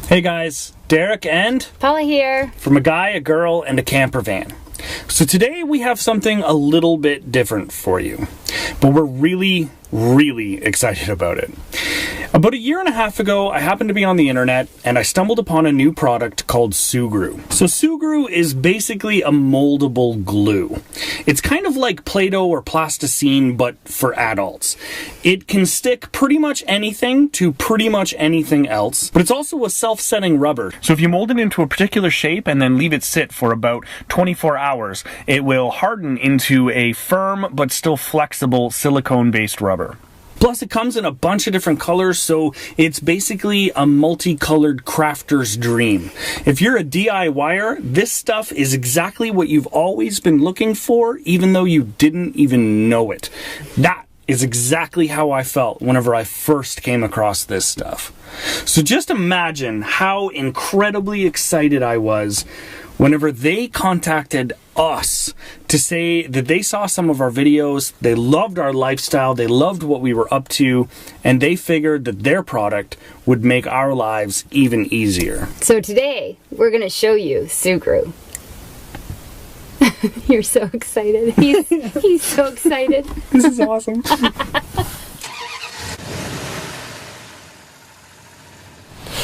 Hey guys, Derek and Paula here from A Guy, a Girl, and a Campervan. So today we have something a little bit different for you, but we're really excited about it. About a year and a half ago, I happened to be on the internet and I stumbled upon a new product called Sugru. So Sugru is basically a moldable glue. It's kind of like Play-Doh or plasticine, but for adults. It can stick pretty much anything to pretty much anything else, but it's also a self-setting rubber. So if you mold it into a particular shape and then leave it sit for about 24 hours, it will harden into a firm but still flexible silicone-based rubber. Plus, it comes in a bunch of different colors, so it's basically a multicolored crafter's dream. If you're a DIYer, this stuff is exactly what you've always been looking for, even though you didn't even know it. That is exactly how I felt whenever I first came across this stuff. So just imagine how incredibly excited I was whenever they contacted us to say that they saw some of our videos, they loved our lifestyle, they loved what we were up to, and they figured that their product would make our lives even easier. So today, we're going to show you Sugru. You're so excited. He's so excited. This is awesome.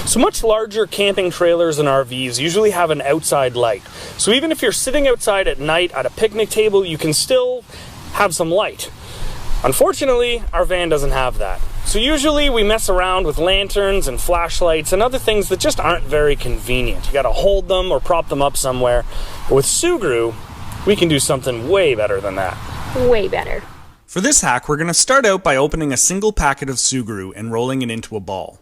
So much larger camping trailers and RVs usually have an outside light. So even if you're sitting outside at night at a picnic table, you can still have some light. Unfortunately, our van doesn't have that. So usually we mess around with lanterns and flashlights and other things that just aren't very convenient. You gotta hold them or prop them up somewhere. But with Sugru, we can do something way better than that. Way better. For this hack, we're gonna start out by opening a single packet of Sugru and rolling it into a ball.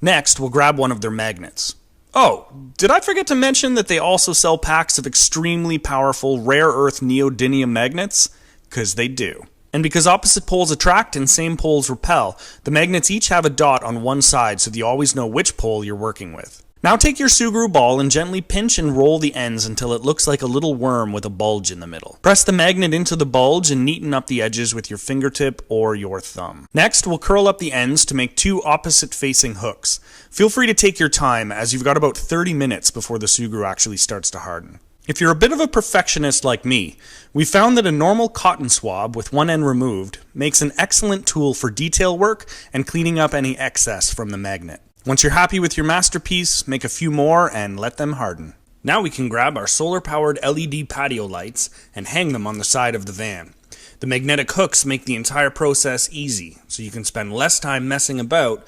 Next, we'll grab one of their magnets. Oh, did I forget to mention that they also sell packs of extremely powerful rare earth neodymium magnets? 'Cause they do. And because opposite poles attract and same poles repel, the magnets each have a dot on one side so that you always know which pole you're working with. Now take your Sugru ball and gently pinch and roll the ends until it looks like a little worm with a bulge in the middle. Press the magnet into the bulge and neaten up the edges with your fingertip or your thumb. Next, we'll curl up the ends to make two opposite facing hooks. Feel free to take your time, as you've got about 30 minutes before the Sugru actually starts to harden. If you're a bit of a perfectionist like me, we found that a normal cotton swab with one end removed makes an excellent tool for detail work and cleaning up any excess from the magnet. Once you're happy with your masterpiece, make a few more and let them harden. Now we can grab our solar-powered LED patio lights and hang them on the side of the van. The magnetic hooks make the entire process easy, so you can spend less time messing about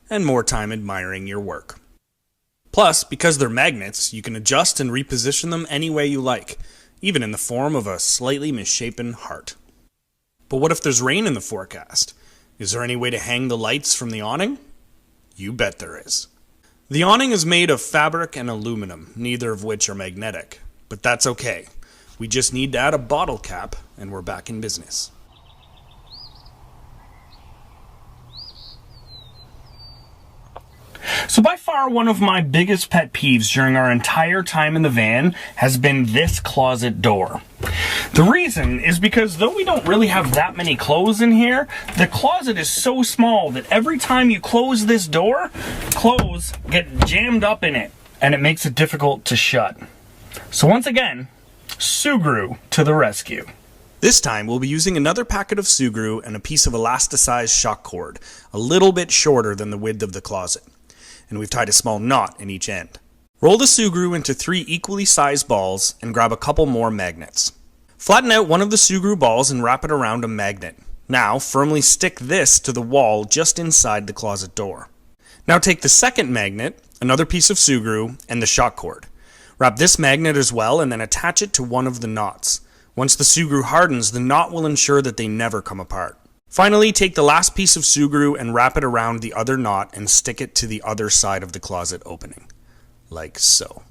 and more time admiring your work. Plus, because they're magnets, you can adjust and reposition them any way you like, even in the form of a slightly misshapen heart. But what if there's rain in the forecast? Is there any way to hang the lights from the awning? You bet there is. The awning is made of fabric and aluminum, neither of which are magnetic. But that's okay. We just need to add a bottle cap, and we're back in business. So by far one of my biggest pet peeves during our entire time in the van has been this closet door. The reason is because though we don't really have that many clothes in here, the closet is so small that every time you close this door, clothes get jammed up in it and it makes it difficult to shut. So once again, Sugru to the rescue. This time we'll be using another packet of Sugru and a piece of elasticized shock cord, a little bit shorter than the width of the closet. And we've tied a small knot in each end. Roll the Sugru into 3 equally sized balls and grab a couple more magnets. Flatten out one of the Sugru balls and wrap it around a magnet. Now firmly stick this to the wall just inside the closet door. Now take the second magnet, another piece of Sugru, and the shock cord. Wrap this magnet as well and then attach it to one of the knots. Once the Sugru hardens, the knot will ensure that they never come apart. Finally, take the last piece of Sugru and wrap it around the other knot and stick it to the other side of the closet opening. Like so.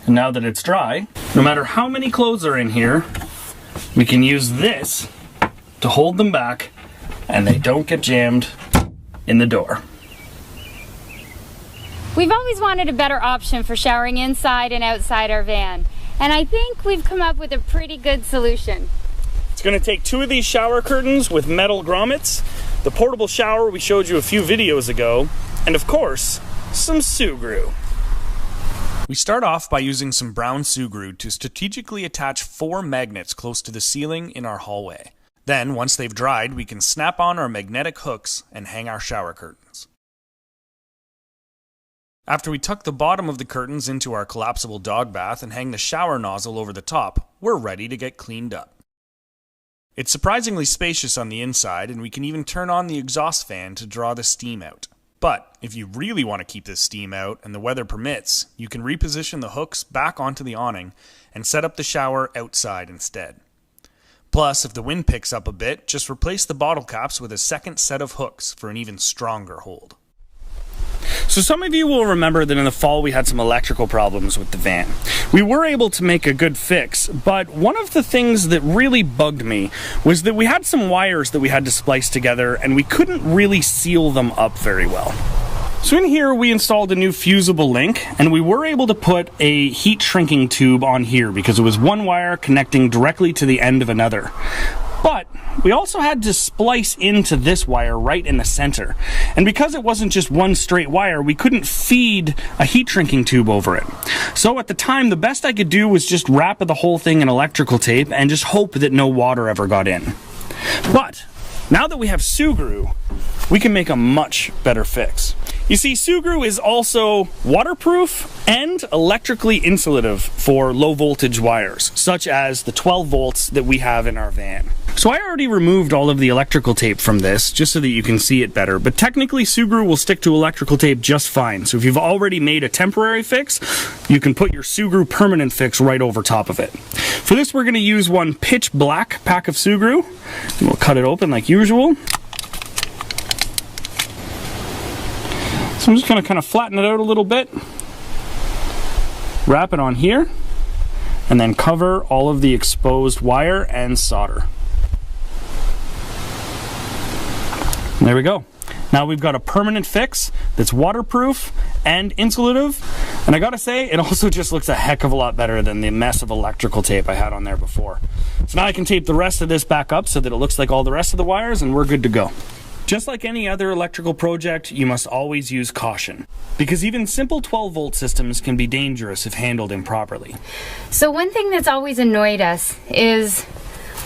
And now that it's dry, no matter how many clothes are in here, we can use this to hold them back and they don't get jammed in the door. We've always wanted a better option for showering inside and outside our van, and I think we've come up with a pretty good solution. It's going to take 2 of these shower curtains with metal grommets, the portable shower we showed you a few videos ago, and of course, some Sugru. We start off by using some brown Sugru to strategically attach 4 magnets close to the ceiling in our hallway. Then, once they've dried, we can snap on our magnetic hooks and hang our shower curtains. After we tuck the bottom of the curtains into our collapsible dog bath and hang the shower nozzle over the top, we're ready to get cleaned up. It's surprisingly spacious on the inside, and we can even turn on the exhaust fan to draw the steam out. But if you really want to keep this steam out and the weather permits, you can reposition the hooks back onto the awning and set up the shower outside instead. Plus, if the wind picks up a bit, just replace the bottle caps with a second set of hooks for an even stronger hold. So some of you will remember that in the fall we had some electrical problems with the van. We were able to make a good fix, but one of the things that really bugged me was that we had some wires that we had to splice together and we couldn't really seal them up very well. So in here we installed a new fusible link, and we were able to put a heat shrinking tube on here because it was one wire connecting directly to the end of another. But we also had to splice into this wire right in the center. And because it wasn't just one straight wire, we couldn't feed a heat shrinking tube over it. So at the time, the best I could do was just wrap the whole thing in electrical tape and just hope that no water ever got in. But now that we have Sugru, we can make a much better fix. You see, Sugru is also waterproof and electrically insulative for low voltage wires, such as the 12 volts that we have in our van. So I already removed all of the electrical tape from this, just so that you can see it better, but technically Sugru will stick to electrical tape just fine. So if you've already made a temporary fix, you can put your Sugru permanent fix right over top of it. For this, we're going to use one pitch black pack of Sugru, and we'll cut it open like usual. So I'm just going to kind of flatten it out a little bit, wrap it on here, and then cover all of the exposed wire and solder. And there we go. Now we've got a permanent fix that's waterproof and insulative, and I gotta say, it also just looks a heck of a lot better than the mess of electrical tape I had on there before. So now I can tape the rest of this back up so that it looks like all the rest of the wires, and we're good to go. Just like any other electrical project, you must always use caution, because even simple 12-volt systems can be dangerous if handled improperly. So one thing that's always annoyed us is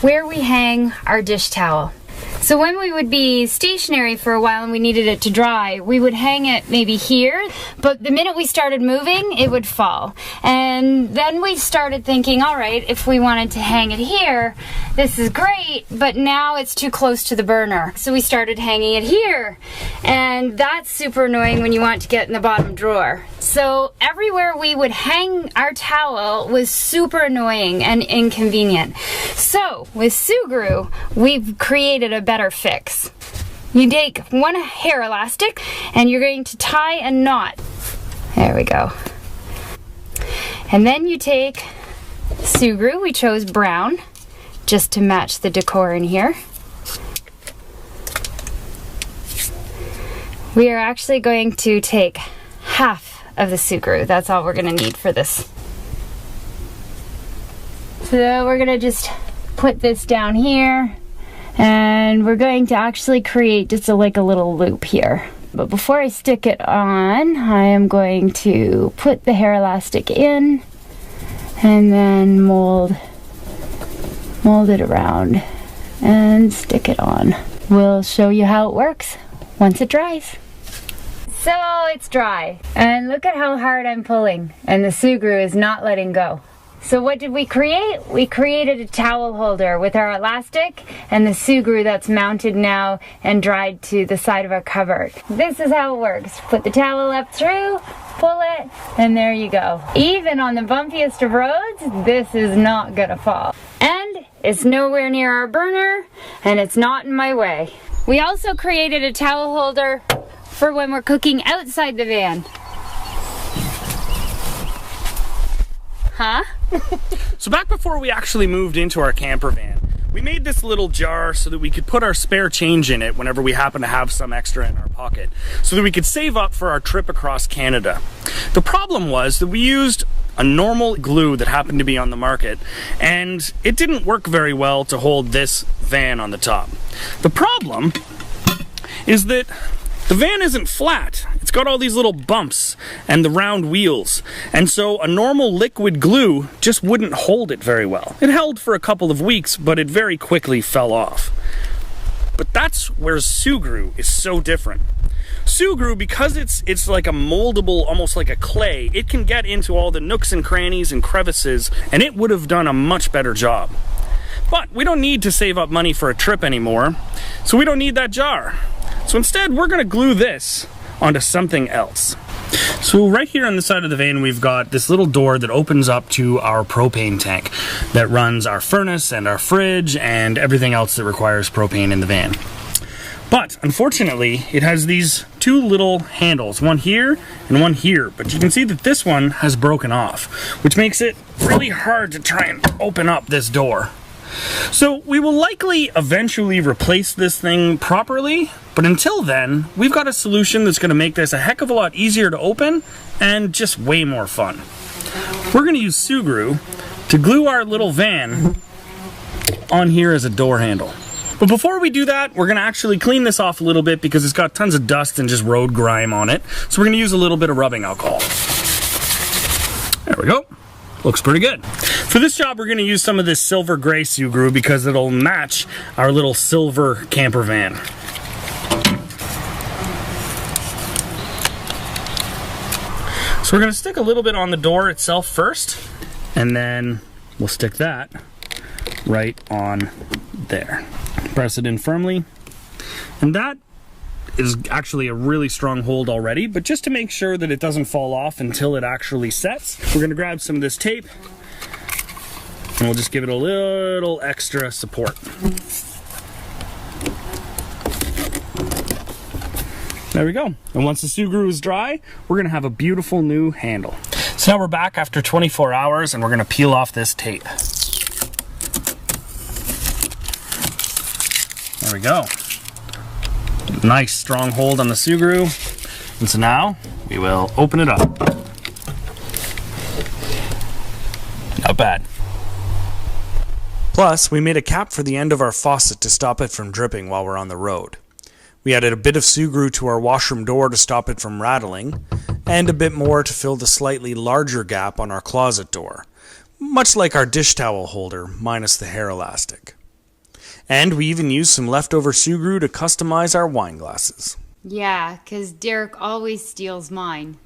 where we hang our dish towel. So when we would be stationary for a while and we needed it to dry, we would hang it maybe here, but the minute we started moving, it would fall. And then we started thinking, all right, if we wanted to hang it here, this is great, but now it's too close to the burner. So we started hanging it here, and that's super annoying when you want to get in the bottom drawer. So everywhere we would hang our towel was super annoying and inconvenient. So with Sugru, we've created a better fix. You take one hair elastic and you're going to tie a knot. There we go. And then you take Sugru, we chose brown, just to match the decor in here. We are actually going to take half of the Sugru. That's all we're going to need for this. So we're going to just put this down here, and we're going to actually create just like a little loop here. But before I stick it on, I am going to put the hair elastic in and then mold it around and stick it on. We'll show you how it works once it dries. So it's dry, and look at how hard I'm pulling, and the Sugru is not letting go. So what did we create? We created a towel holder with our elastic and the Sugru that's mounted now and dried to the side of our cupboard. This is how it works. Put the towel up through, pull it, and there you go. Even on the bumpiest of roads, this is not gonna fall. And it's nowhere near our burner, and it's not in my way. We also created a towel holder for when we're cooking outside the van. Huh? So back before we actually moved into our camper van, we made this little jar so that we could put our spare change in it whenever we happen to have some extra in our pocket, so that we could save up for our trip across Canada. The problem was that we used a normal glue that happened to be on the market, and it didn't work very well to hold this van on the top. The problem is that The van isn't flat. It's got all these little bumps and the round wheels. And so a normal liquid glue just wouldn't hold it very well. It held for a couple of weeks, but it very quickly fell off. But that's where Sugru is so different. Sugru, because it's like a moldable, almost like a clay, it can get into all the nooks and crannies and crevices, and it would have done a much better job. But we don't need to save up money for a trip anymore, so we don't need that jar. So instead, we're gonna glue this onto something else. So right here on the side of the van, we've got this little door that opens up to our propane tank that runs our furnace and our fridge and everything else that requires propane in the van. But unfortunately, it has these two little handles, one here and one here. But you can see that this one has broken off, which makes it really hard to try and open up this door. So we will likely eventually replace this thing properly, but until then, we've got a solution that's gonna make this a heck of a lot easier to open and just way more fun. We're gonna use Sugru to glue our little van on here as a door handle. But before we do that, we're gonna actually clean this off a little bit because it's got tons of dust and just road grime on it. So we're gonna use a little bit of rubbing alcohol. There we go. Looks pretty good. For this job, we're gonna use some of this silver gray Sugru because it'll match our little silver camper van. So we're gonna stick a little bit on the door itself first, and then we'll stick that right on there. Press it in firmly, and that is actually a really strong hold already, but just to make sure that it doesn't fall off until it actually sets, we're gonna grab some of this tape and we'll just give it a little extra support. There we go. And once the Sugru is dry, we're gonna have a beautiful new handle. So now we're back after 24 hours and we're gonna peel off this tape. There we go. Nice strong hold on the Sugru. And so now we will open it up. Not bad. Plus, we made a cap for the end of our faucet to stop it from dripping while we're on the road. We added a bit of Sugru to our washroom door to stop it from rattling, and a bit more to fill the slightly larger gap on our closet door, much like our dish towel holder, minus the hair elastic. And we even used some leftover Sugru to customize our wine glasses. Yeah, 'cause Derek always steals mine.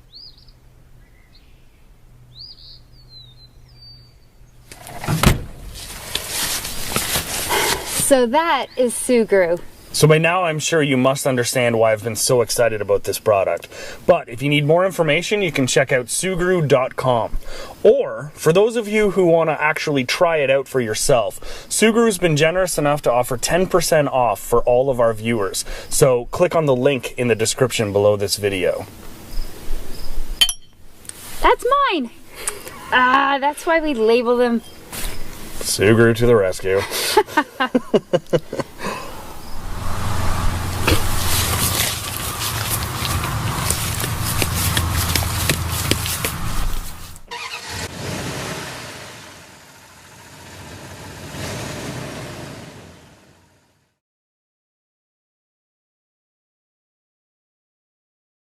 So that is Sugru. So by now, I'm sure you must understand why I've been so excited about this product. But if you need more information, you can check out Sugru.com. Or, for those of you who want to actually try it out for yourself, Sugru's been generous enough to offer 10% off for all of our viewers. So click on the link in the description below this video. That's mine! That's why we label them. Sugru to the rescue.